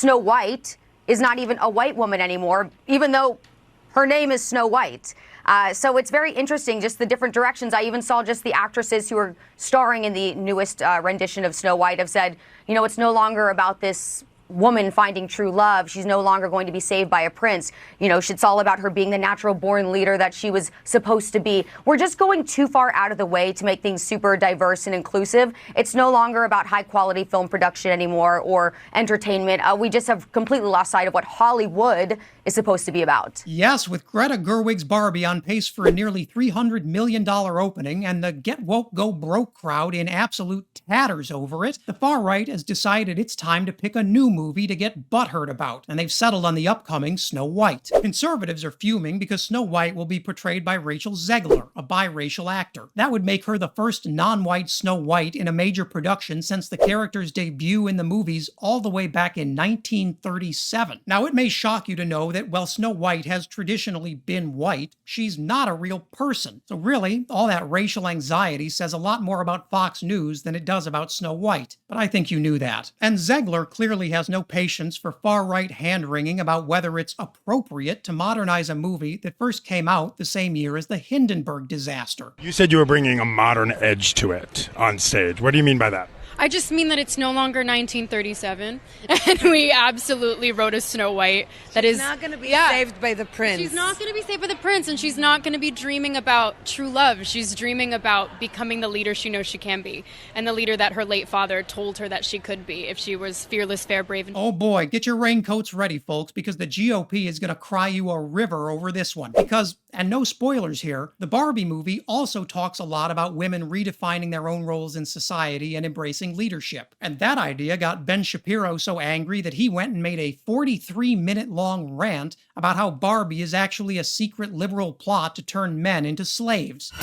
Snow White is not even a white woman anymore, even though her name is Snow White. So it's very interesting, just the different directions. I even saw just the actresses who are starring in the newest rendition of Snow White have said, you know, it's no longer about this woman finding true love. She's no longer going to be saved by a prince. You know, it's all about her being the natural born leader that she was supposed to be. We're just going too far out of the way to make things super diverse and inclusive. It's no longer about high quality film production anymore or entertainment. We just have completely lost sight of what Hollywood is supposed to be about. Yes, with Greta Gerwig's Barbie on pace for a nearly $300 million opening and the Get Woke Go Broke crowd in absolute tatters over it, the far right has decided it's time to pick a new movie to get butthurt about, and they've settled on the upcoming Snow White. Conservatives are fuming because Snow White will be portrayed by Rachel Zegler, a biracial actor. That would make her the first non-white Snow White in a major production since the character's debut in the movies all the way back in 1937. Now, it may shock you to know that while Snow White has traditionally been white, she's not a real person. So really, all that racial anxiety says a lot more about Fox News than it does about Snow White. But I think you knew that. And Zegler clearly has no patience for far-right hand-wringing about whether it's appropriate to modernize a movie that first came out the same year as the Hindenburg disaster. You said you were bringing a modern edge to it on stage. What do you mean by that? I just mean that it's no longer 1937, and we absolutely wrote a Snow White that is not going to be saved by the prince. She's not going to be saved by the prince, and she's not going to be dreaming about true love. She's dreaming about becoming the leader she knows she can be, and the leader that her late father told her that she could be if she was fearless, fair, brave, and... Oh boy, get your raincoats ready, folks, because the GOP is going to cry you a river over this one. Because, and no spoilers here, the Barbie movie also talks a lot about women redefining their own roles in society and embracing leadership. And that idea got Ben Shapiro so angry that he went and made a 43-minute-long rant about how Barbie is actually a secret liberal plot to turn men into slaves.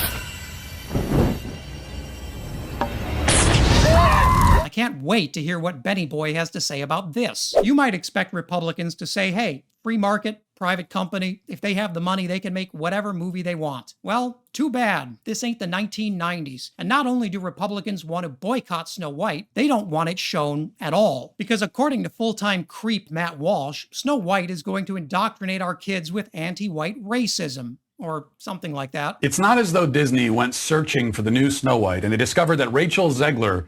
I can't wait to hear what Benny Boy has to say about this. You might expect Republicans to say, hey, free market, private company, if they have the money, they can make whatever movie they want. Well, too bad. This ain't the 1990s. And not only do Republicans want to boycott Snow White, they don't want it shown at all. Because according to full-time creep Matt Walsh, Snow White is going to indoctrinate our kids with anti-white racism. Or something like that. It's not as though Disney went searching for the new Snow White and they discovered that Rachel Zegler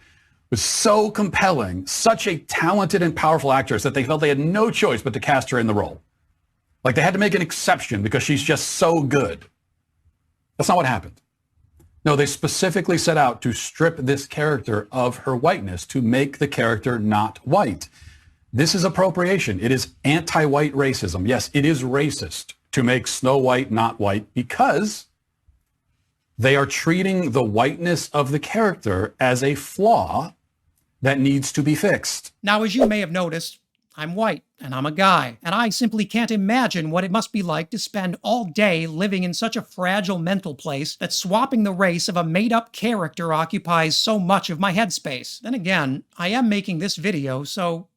was so compelling, such a talented and powerful actress that they felt they had no choice but to cast her in the role. Like they had to make an exception because she's just so good. That's not what happened. No, they specifically set out to strip this character of her whiteness, to make the character not white. This is appropriation. It is anti-white racism. Yes, it is racist to make Snow White not white because they are treating the whiteness of the character as a flaw that needs to be fixed. Now, as you may have noticed, I'm white, and I'm a guy, and I simply can't imagine what it must be like to spend all day living in such a fragile mental place that swapping the race of a made-up character occupies so much of my headspace. Then again, I am making this video, so...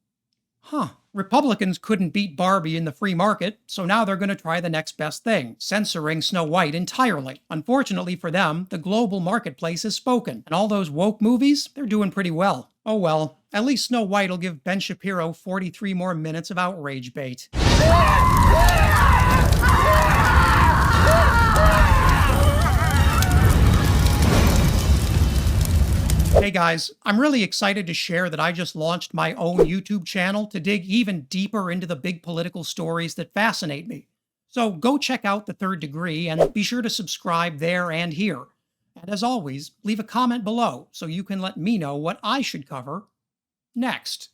Republicans couldn't beat Barbie in the free market, so now they're going to try the next best thing, censoring Snow White entirely. Unfortunately for them, the global marketplace has spoken, and all those woke movies, they're doing pretty well. Oh well, at least Snow White will give Ben Shapiro 43 more minutes of outrage bait. Hey guys, I'm really excited to share that I just launched my own YouTube channel to dig even deeper into the big political stories that fascinate me. So go check out The Third Degree and be sure to subscribe there and here. And as always, leave a comment below so you can let me know what I should cover next.